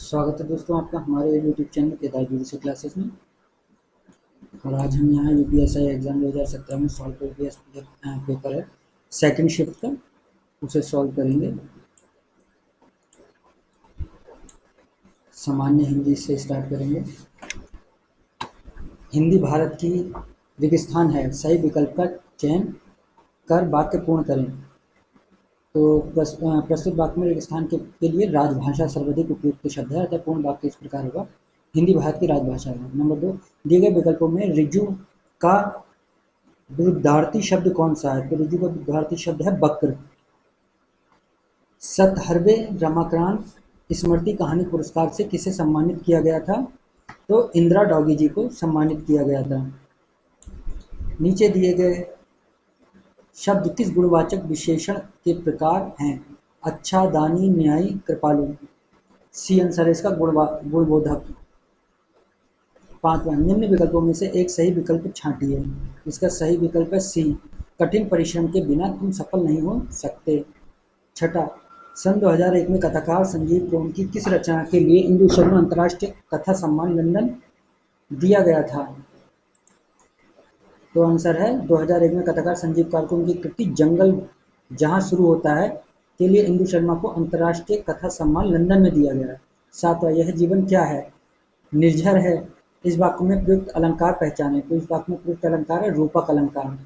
स्वागत है दोस्तों आपका हमारे यूट्यूब चैनल केदार से क्लासेस में। और आज हम यहाँ यूपीएसआई एग्ज़ाम 2017 में सॉल्व प्रीवियस पेपर है सेकंड शिफ्ट का, उसे सॉल्व करेंगे। सामान्य हिंदी से स्टार्ट करेंगे। हिंदी भारत की रेगिस्तान है, सही विकल्प का चयन कर वाक्य पूर्ण करें। तो प्रस्तुत वाक्य में रेगिस्तान के लिए राजभाषा सर्वाधिक उपयुक्त शब्द है, अतः पूर्ण वाक्य इस प्रकार होगा, हिंदी भारत की राजभाषा है। नंबर 2, दिए गए विकल्पों में ऋजु का विरुद्धार्थी शब्द कौन सा है? तो ऋजु का विरुद्धार्थी शब्द है वक्र। 70वें रमाकांत स्मृति कहानी पुरस्कार से किसे सम्मानित किया गया था? तो इंदिरा डॉगी जी को सम्मानित किया गया था। नीचे दिए गए शब्द किस गुणवाचक विशेषण के प्रकार हैं? अच्छा, दानी, न्यायी, कृपालु। सी आंसर है इसका, गुणबोधक। 5वां, निम्न विकल्पों में से एक सही विकल्प छांटिए। इसका सही विकल्प है सी, कठिन परिश्रम के बिना तुम सफल नहीं हो सकते। 6, सन 2001 में कथाकार संजीव कौर की किस रचना के लिए इंदु शर्मा अंतर्राष्ट्रीय कथा सम्मान लंदन दिया गया था? तो आंसर है 2001 में कथाकार संजीव कौर को उनकी कृति जंगल जहां शुरू होता है के लिए इंदु शर्मा को अंतर्राष्ट्रीय कथा सम्मान लंदन में दिया गया है। 7वां, यह जीवन क्या है? निर्झर है। इस वाक्य में प्रयुक्त अलंकार पहचाने। तो इस वाक्य में प्रयुक्त अलंकार है रूपक अलंकार।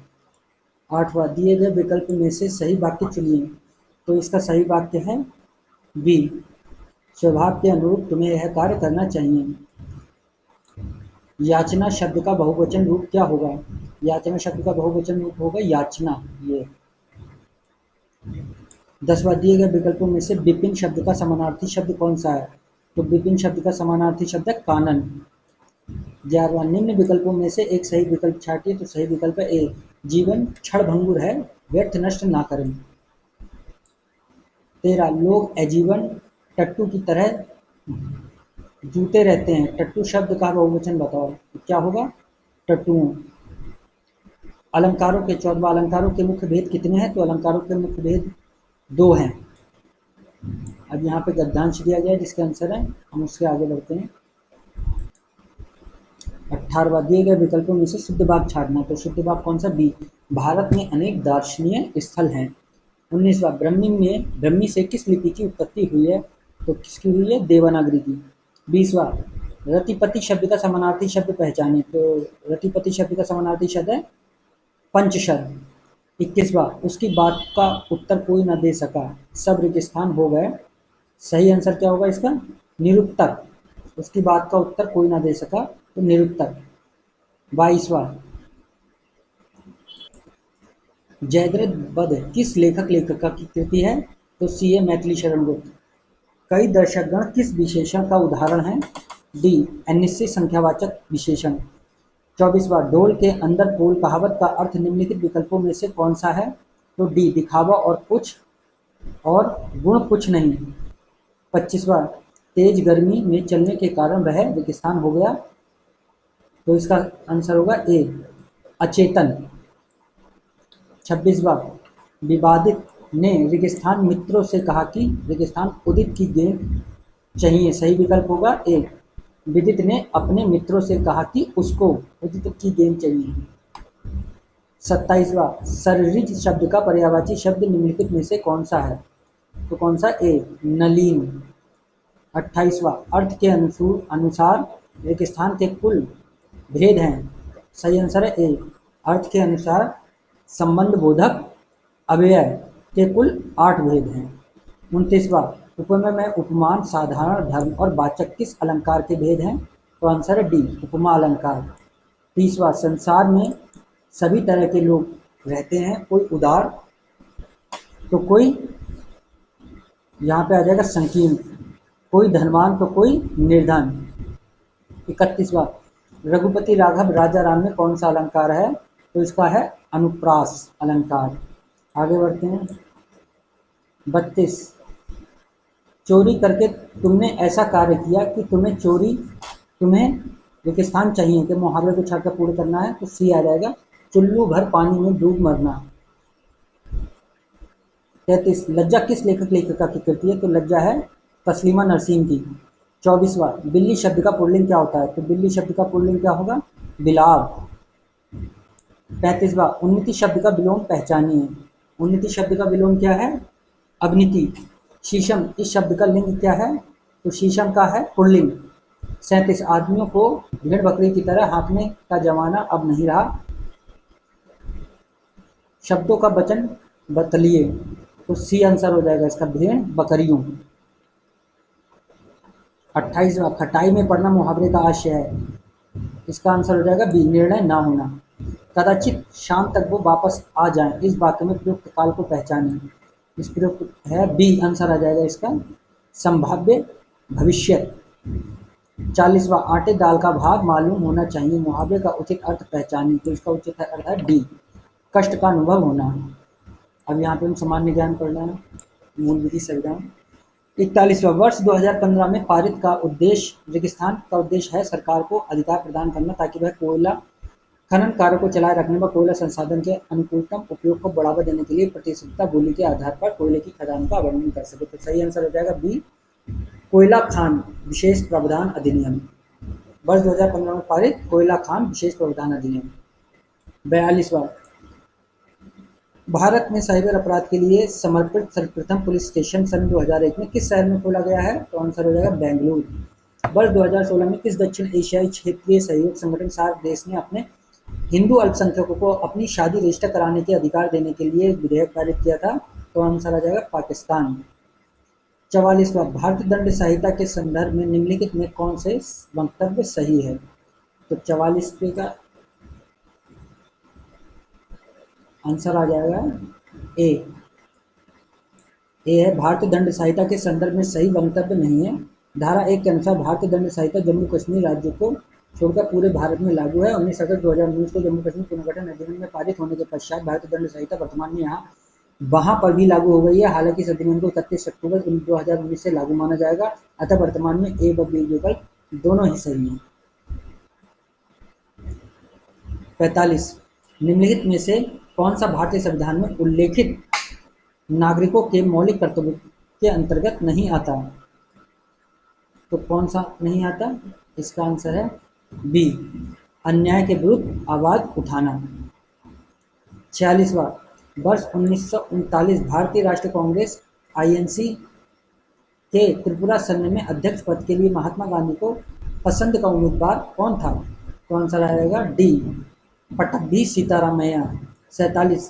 8वां, दिए गए विकल्प में से सही वाक्य चुनिए। तो इसका सही वाक्य है बी, स्वभाव के अनुरूप तुम्हें यह कार्य करना चाहिए। याचना शब्द का बहुवचन रूप क्या होगा? याचना शब्द का बहुवचन रूप होगा याचना। ये 10वां, दिए गए विकल्पों में से विपिन शब्द का समानार्थी शब्द कौन सा है? तो विपिन शब्द का समानार्थी शब्द है कानन। 11वां, निम्न विकल्पों में से एक सही विकल्प छाटिए। तो सही विकल्प है ए, जीवन क्षणभंगुर है, व्यर्थ नष्ट ना करें। 13, लोग आजीवन टट्टू की तरह जूते रहते हैं। टट्टू शब्द का बहुवचन बताओ, तो क्या होगा? टट्टुओं। अलंकारों के 14वां, अलंकारों के मुख्य भेद कितने हैं? तो अलंकारों के मुख्य भेद 2 हैं। अब यहाँ पे गद्यांश दिया गया है जिसके आंसर है, हम उसके आगे बढ़ते हैं। 18वां, दिए गए विकल्पों में से शुद्ध वाक्य छाटना। तो शुद्ध वाक्य कौन सा? बी, भारत में अनेक दर्शनीय स्थल हैं। 19वां, ब्रह्मी से किस लिपि की उत्पत्ति हुई है? तो किसकी हुई है? देवनागरी की। 20वां, रतिपति शब्द का समानार्थी शब्द पहचाने। तो रतिपति शब्द का समानार्थी शब्द है पंचशर। 21वां, उसकी बात का उत्तर कोई न दे सका, सब रेगिस्तान हो गए। सही आंसर क्या होगा इसका? निरुत्तर। उसकी बात का उत्तर कोई ना दे सका, तो निरुत्तर। 22वां, जयद्रथ वध किस लेखका की कृति है? तो सी ए, मैथिली शरण गुप्त। कई दर्शकगण किस विशेषण का उदाहरण है? डी, अनिश्चित संख्यावाचक विशेषण। 24वां, ढोल के अंदर पोल कहावत का अर्थ निम्नलिखित विकल्पों में से कौन सा है? तो डी, दिखावा और कुछ और गुण कुछ नहीं। 25वां, तेज गर्मी में चलने के कारण वह रेगिस्तान हो गया। तो इसका आंसर होगा ए, अचेतन। 26वां, विवादित ने रेगिस्तान मित्रों से कहा कि रेगिस्तान उदित की गेंद चाहिए। सही विकल्प होगा ए, विदित ने अपने मित्रों से कहा कि उसको उदित की गेंद चाहिए। 27वां, सरिज शब्द का पर्यायवाची शब्द निम्नलिखित में से कौन सा है? तो कौन सा? ए, नलीन। 28वां, अर्थ के अनुसार रेगिस्तान के कुल भेद हैं। सही आंसर है ए, अर्थ के अनुसार संबंध बोधक अव्यय के कुल 8 भेद हैं। 29वां, उपमा में उपमान, साधारण, धर्म और वाचक किस अलंकार के भेद हैं? तो आंसर है डी, उपमा अलंकार। 30वां, संसार में सभी तरह के लोग रहते हैं, कोई उदार तो कोई, यहाँ पे आ जाएगा संकीर्ण, कोई धनवान तो कोई निर्धन। 31वां, रघुपति राघव राजा राम में कौन सा अलंकार है? तो इसका है अनुप्रास अलंकार। आगे बढ़ते हैं। 32, चोरी करके तुमने ऐसा कार्य किया कि तुम्हें रेगिस्तान चाहिए कि मुहावरे को छाटकर पूर्ण करना है। तो सी आ जाएगा, चुल्लू भर पानी में डूब मरना। 33, लज्जा किस लेखक लेखिका की कृति है? तो लज्जा है तस्लीमा नरसीम की। 24वां, बिल्ली शब्द का पुल्लिंग क्या होता है? तो बिल्ली शब्द का पुल्लिंग क्या होगा? बिलाव। 35वां, उन्नति शब्द का विलोम पहचानिए। उन्नति शब्द का विलोम क्या है? अवनीति। शीशम, इस शब्द का लिंग क्या है? तो शीशम का है पुल्लिंग। 37, आदमियों को भेड़ बकरी की तरह हाँकने का जमाना अब नहीं रहा। शब्दों का वचन बतलिए। तो सी आंसर हो जाएगा इसका, भेड़ बकरियों। 28वां, खटाई में पड़ना मुहावरे का आशय है। इसका आंसर हो जाएगा बी, निर्णय ना होना। कदाचित शाम तक वो वापस आ जाएं, इस वाक्य में प्रयुक्त काल को पहचानें। इस प्रयुक्त है बी, आंसर आ जाएगा इसका, संभाव्य भविष्य। 40वां, आटे दाल का भाग मालूम होना चाहिए, मुहावरे का उचित अर्थ पहचानें। तो इसका उचित अर्थ है डी, कष्ट का अनुभव होना। अब यहाँ पे हम सामान्य ज्ञान पढ़ना है, मूल विधि संविधान। 41वां, वर्ष 2015 में पारित का उद्देश्य, रेगिस्तान का उद्देश्य है सरकार को अधिकार प्रदान करना ताकि वह कोयला खनन कार्य को चलाए रखने व कोयला संसाधन के अनुकूलतम उपयोग को बढ़ावा देने के लिए प्रतिशतता बोली के आधार पर कोयले की खदान का वर्णन कर सके। तो सही आंसर हो जाएगा बी, कोयला खान विशेष प्रावधान अधिनियम। वर्ष 2015 में पारित कोयला खान विशेष प्रावधान अधिनियम। 42वां, भारत में साइबर अपराध के लिए समर्पित सर्वप्रथम पुलिस स्टेशन सन 2001 में किस शहर में खोला गया है? तो आंसर हो जाएगा बेंगलुरु। वर्ष 2016 में किस दक्षिण एशियाई क्षेत्रीय सहयोग संगठन सार्क देश ने अपने हिंदू अल्पसंख्यकों को अपनी शादी रजिस्टर कराने के अधिकार देने के लिए विधेयक पारित किया था? तो आंसर आ जाएगा पाकिस्तान। 44वां, भारतीय दंड संहिता के संदर्भ में निम्नलिखित में कौन से वक्तव्य सही है? तो 44 का आंसर आ जाएगा ए। ए है, भारतीय दंड संहिता के संदर्भ में सही वक्तव्य नहीं है। धारा 1 के अनुसार भारतीय दंड संहिता जम्मू कश्मीर राज्य को छोड़कर पूरे भारत में लागू है। 19 अगस्त 2019 को जम्मू कश्मीर पुनर्गठन अधिनियम में पारित होने के पश्चात भारतीय दंड संहिता वर्तमान में यहाँ वहां पर भी लागू हो गई है। हालांकि इस अधिनियम को 31 अक्टूबर 2019 से लागू माना जाएगा, अतः वर्तमान में ए व बी विकल्प दोनों ही सही हैं। 45, निम्नलिखित में से कौन सा भारतीय संविधान में उल्लेखित नागरिकों के मौलिक कर्तव्य के अंतर्गत नहीं आता? तो कौन सा नहीं आता? इसका आंसर है बी, अन्याय के विरुद्ध आवाज उठाना। 46वां, वर्ष 1939 भारतीय राष्ट्रीय कांग्रेस आईएनसी के त्रिपुरा सन्न में अध्यक्ष पद के लिए महात्मा गांधी को पसंद का उम्मीदवार कौन था? तो आंसर आएगा डी, पट्टभी सीतारामैया। 47,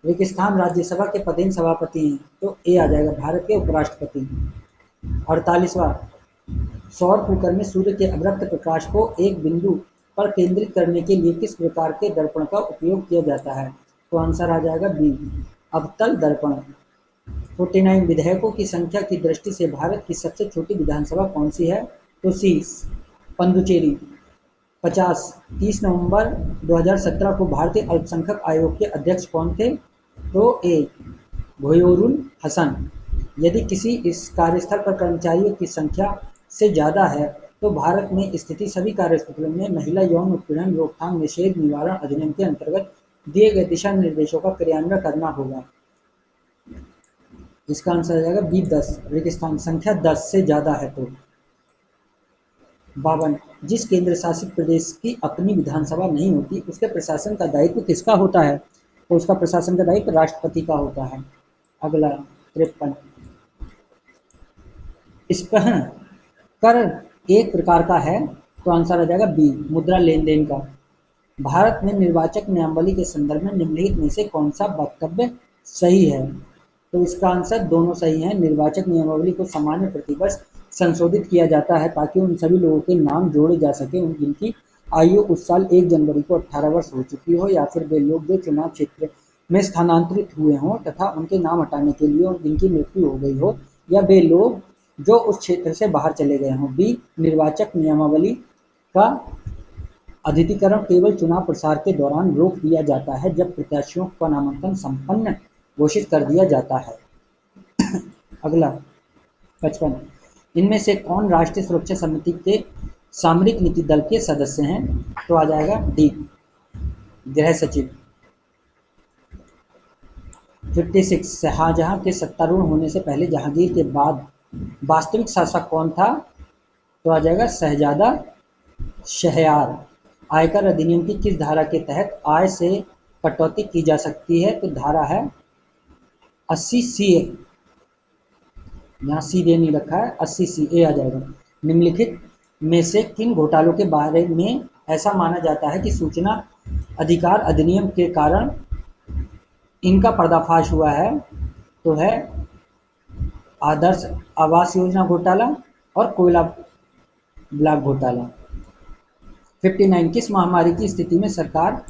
रेगिस्तान राज्यसभा के पदेन सभापति हैं? तो ए आ जाएगा, भारत के उपराष्ट्रपति। 48वां, सौर कुकर में सूर्य के अवरक्त प्रकाश को एक बिंदु पर केंद्रित करने के लिए किस प्रकार के दर्पण का उपयोग किया जाता है? तो आंसर आ जाएगा बी, अवतल दर्पण। 49, विधायकों की संख्या की दृष्टि से भारत की सबसे छोटी विधानसभा कौन सी है? तो सी, पुडुचेरी। 50, 30 नवंबर 2017 को भारतीय अल्पसंख्यक आयोग के अध्यक्ष कौन थे? तो ए, घोयूरुल हसन। यदि किसी इस कार्यस्थल पर कर्मचारियों की संख्या से ज़्यादा है तो भारत में स्थिति सभी कार्यस्थलों में महिला यौन उत्पीड़न रोकथाम निषेध निवारण अधिनियम के अंतर्गत दिए गए दिशा निर्देशों का क्रियान्वयन करना होगा। इसका आंसर आ जाएगा बी, 10, रेगिस्तान संख्या 10 से ज़्यादा है तो। 52, जिस केंद्र शासित प्रदेश की अपनी विधानसभा नहीं होती उसके प्रशासन का दायित्व किसका होता है? तो उसका प्रशासन का दायित्व राष्ट्रपति का होता है। अगला 53, स्पहन कर एक प्रकार का है? तो आंसर आ जाएगा बी, मुद्रा लेन देन का। भारत में निर्वाचक नियमावली के संदर्भ में निम्नलिखित में से कौन सा वक्तव्य सही है? तो इसका आंसर दोनों सही है। निर्वाचक नियमावली को सामान्य प्रतिवर्ष संशोधित किया जाता है ताकि उन सभी लोगों के नाम जोड़े जा सके जिनकी आयु उस साल 1 जनवरी को 18 वर्ष हो चुकी हो, या फिर वे लोग जो चुनाव क्षेत्र में स्थानांतरित हुए हों तथा उनके नाम हटाने के लिए जिनकी मृत्यु हो गई हो, या वे लोग जो उस क्षेत्र से बाहर चले गए हों। बी, निर्वाचक नियमावली का अद्यतीकरण केवल चुनाव प्रचार के दौरान रोक दिया जाता है जब प्रत्याशियों का नामांकन संपन्न घोषित कर दिया जाता है। अगला 55, इनमें से कौन राष्ट्रीय सुरक्षा समिति के सामरिक नीति दल के सदस्य हैं? तो आ जाएगा डी, गृह सचिव। 56, शाहजहां के सत्तारूढ़ होने से पहले जहांगीर के बाद वास्तविक शासक कौन था? तो आ जाएगा शहजादा शहयार। आयकर अधिनियम की किस धारा के तहत आय से कटौती की जा सकती है? तो धारा है 80 सी ए। यहाँ सी दे नहीं रखा है, 80 सी ए आ जाएगा। निम्नलिखित में से किन घोटालों के बारे में ऐसा माना जाता है कि सूचना अधिकार अधिनियम के कारण इनका पर्दाफाश हुआ है? तो है आदर्श आवास योजना घोटाला और कोयला ब्लॉक घोटाला। 59 किस महामारी की स्थिति में सरकार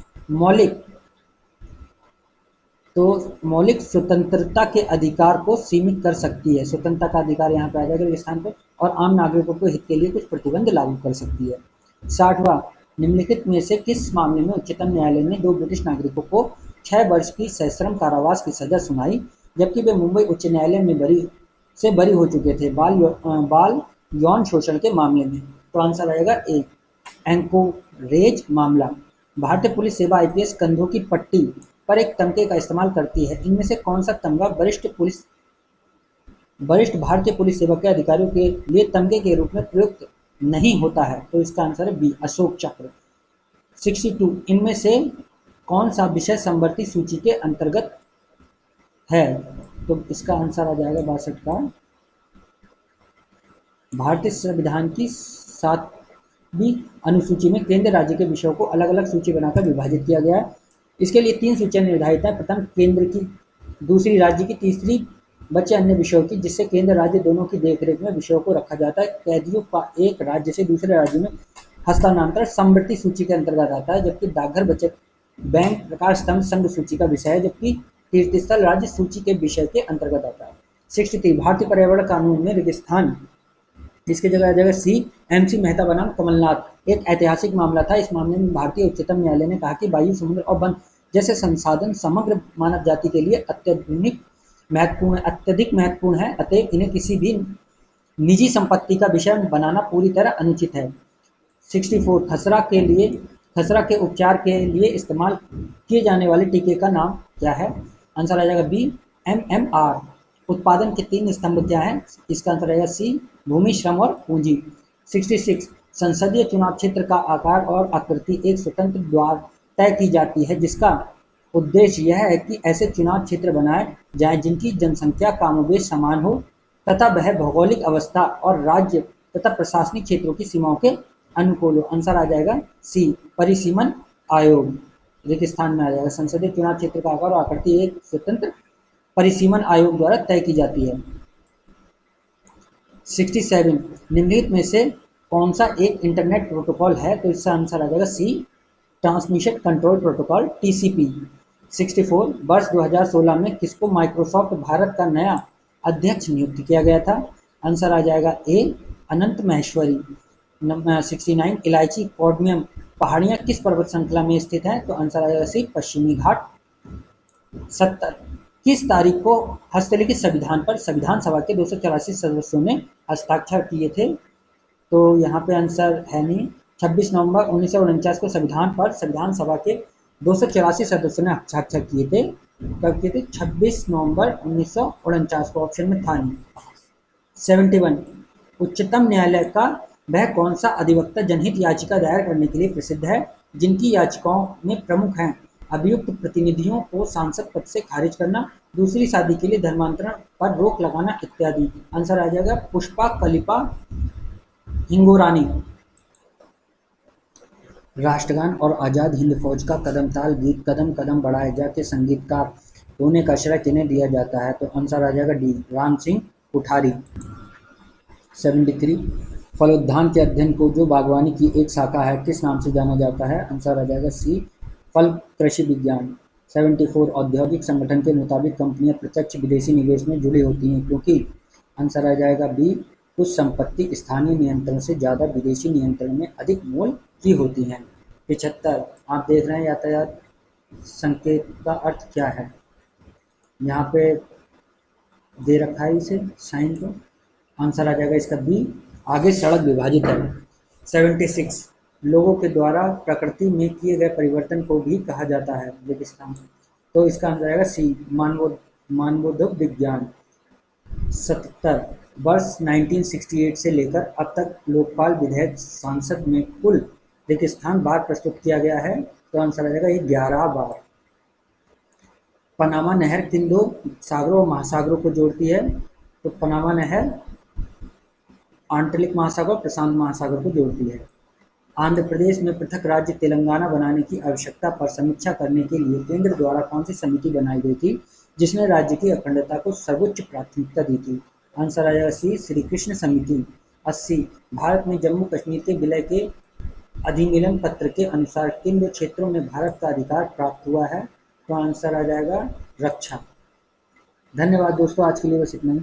मौलिक स्वतंत्रता के अधिकार को सीमित कर सकती है? स्वतंत्रता का अधिकार यहाँ पे आ जाएगा इस स्थान पर। और आम नागरिकों के हित के लिए कुछ प्रतिबंध लागू कर सकती है। 60वां निम्नलिखित में से किस मामले में उच्चतम न्यायालय ने 2 ब्रिटिश नागरिकों को 6 वर्ष की सश्रम कारावास की सजा सुनाई, जबकि वे मुंबई उच्च न्यायालय में बरी हो चुके थे बाल यौन शोषण के मामले में? तो आंसर आएगा ए, एंकोरेज मामला। भारतीय पुलिस सेवा आईपीएस कंधों की पट्टी पर एक तमगे का इस्तेमाल करती है। इनमें से कौन सा तमगा वरिष्ठ भारतीय पुलिस सेवा के अधिकारियों के लिए तमगे के रूप में प्रयुक्त नहीं होता है? तो इसका आंसर है बी, अशोक चक्र। 62 इनमें से कौन सा विषय समवर्ती सूची के अंतर्गत है? तो इसका आंसर आ जाएगा 62 का भारतीय संविधान की 7वीं अनुसूची में केंद्र राज्य के विषयों को अलग अलग सूची बनाकर विभाजित किया गया है। इसके लिए 3 सूचियां निर्धारित हैं। प्रथम केंद्र की, दूसरी राज्य की, तीसरी बचे अन्य विषयों की, जिससे केंद्र राज्य दोनों की देखरेख में विषयों को रखा जाता है। कैदियों का एक राज्य से दूसरे राज्य में हस्तांतरण समवर्ती सूची के अंतर्गत आता है, जबकि डाकघर, बचत बैंक, प्रकाश स्तंभ संघ सूची का विषय है, जबकि तीर्थस्थल राज्य सूची के विषय के अंतर्गत आता है। 63 भारतीय पर्यावरण कानून में रेगिस्तान, इसके जगह आ जाएगा सी, MC मेहता बनाम कमलनाथ एक ऐतिहासिक मामला था। इस मामले में भारतीय उच्चतम न्यायालय ने कहा कि वायु, समुद्र और वन जैसे संसाधन समग्र मानव जाति के लिए अत्यधिक महत्वपूर्ण है, अतएव इन्हें किसी भी निजी संपत्ति का विषय बनाना पूरी तरह अनुचित है। 64 खसरा के उपचार के लिए इस्तेमाल किए जाने वाले टीके का नाम क्या है? आंसर आ जाएगा बी, MMR। उत्पादन के 3 स्तंभ क्या हैं? इसका आंसर रहेगा सी, भूमि, श्रम और पूंजी। 66 संसदीय चुनाव क्षेत्र का आकार और आकृति एक स्वतंत्र द्वार तय की जाती है, जिसका उद्देश्य यह है कि ऐसे चुनाव क्षेत्र बनाए जाएं जिनकी जनसंख्या कमोबेश समान हो तथा वह भौगोलिक अवस्था और राज्य तथा प्रशासनिक क्षेत्रों की सीमाओं के अनुकूल हो। आंसर आ जाएगा सी, परिसीमन आयोग। रेगिस्तान में आ जाएगा। संसदीय चुनाव क्षेत्र का आकार और आकृति एक स्वतंत्र परिसीमन आयोग द्वारा तय की जाती है। 67 निम्नलिखित में से कौन सा एक इंटरनेट प्रोटोकॉल है? तो इसका आंसर आ जाएगा सी, ट्रांसमिशन कंट्रोल प्रोटोकॉल, TCP। 64 वर्ष 2016 में किसको माइक्रोसॉफ्ट भारत का नया अध्यक्ष नियुक्त किया गया था? आंसर आ जाएगा ए, अनंत महेश्वरी। 69 इलायची कैडमियम पहाड़ियाँ किस पर्वत श्रृंखला में स्थित हैं? तो आंसर आ जाएगा सी, पश्चिमी घाट। 70 किस तारीख को हस्तलिखित संविधान पर संविधान सभा के 284 सदस्यों ने हस्ताक्षर किए थे? तो यहाँ पे आंसर है नहीं। 26 नवंबर 1949 को संविधान सभा के 284 सदस्यों ने हस्ताक्षर किए थे। कब किए थे? 26 नवंबर 1949 को, ऑप्शन में था नहीं। 71 उच्चतम न्यायालय का वह कौन सा अधिवक्ता जनहित याचिका दायर करने के लिए प्रसिद्ध है, जिनकी याचिकाओं में प्रमुख हैं अभियुक्त प्रतिनिधियों को सांसद पद से खारिज करना, दूसरी शादी के लिए धर्मांतरण पर रोक लगाना इत्यादि? आंसर आ जाएगा पुष्पा कलिपा हिंगोरानी। राष्ट्रगान और आज़ाद हिंद फौज का कदमताल गीत कदम कदम बढ़ाए जा के संगीतकार होने का श्रेय किन्हें दिया जाता है? तो आंसर आ जाएगा डी, राम सिंह कुठारी। 73 फलोद्यान के अध्ययन को जो बागवानी की एक शाखा है किस नाम से जाना जाता है? आंसर आ जाएगा सी, फल कृषि विज्ञान। 74 औद्योगिक संगठन के मुताबिक कंपनियां प्रत्यक्ष विदेशी निवेश में जुड़ी होती हैं क्योंकि? आंसर आ जाएगा बी, कुछ संपत्ति स्थानीय नियंत्रण से ज़्यादा विदेशी नियंत्रण में अधिक मूल्य की होती हैं। 75 आप देख रहे हैं यातायात संकेत का अर्थ क्या है? यहाँ पे दे रखा है इसे साइन को। आंसर आ जाएगा इसका बी, आगे सड़क विभाजित है। 76 लोगों के द्वारा प्रकृति में किए गए परिवर्तन को भी कहा जाता है रेगिस्तान। तो इसका आंसर आएगा सी, मानवोद्भव विज्ञान। 77 वर्ष 1968 से लेकर अब तक लोकपाल विधेयक संसद में कुल रेगिस्तान बार प्रस्तुत किया गया है, तो आंसर आ जाएगा ये 11 बार। पनामा नहर किन दो सागरों और महासागरों को जोड़ती है, तो पनामा नहर आंतरिक महासागर और प्रशांत महासागर को जोड़ती है। आंध्र प्रदेश में पृथक राज्य तेलंगाना बनाने की आवश्यकता पर समीक्षा करने के लिए केंद्र द्वारा कौन सी समिति बनाई गई थी, जिसने राज्य की अखंडता को सर्वोच्च प्राथमिकता दी थी? आंसर आ जाएगा सी, श्री कृष्ण समिति। 80, भारत में जम्मू कश्मीर के विलय के अधिनियम पत्र के अनुसार किन दो क्षेत्रों में भारत का अधिकार प्राप्त हुआ है, तो आंसर आ जाएगा रक्षा। धन्यवाद दोस्तों, आज के लिए बस इतना ही।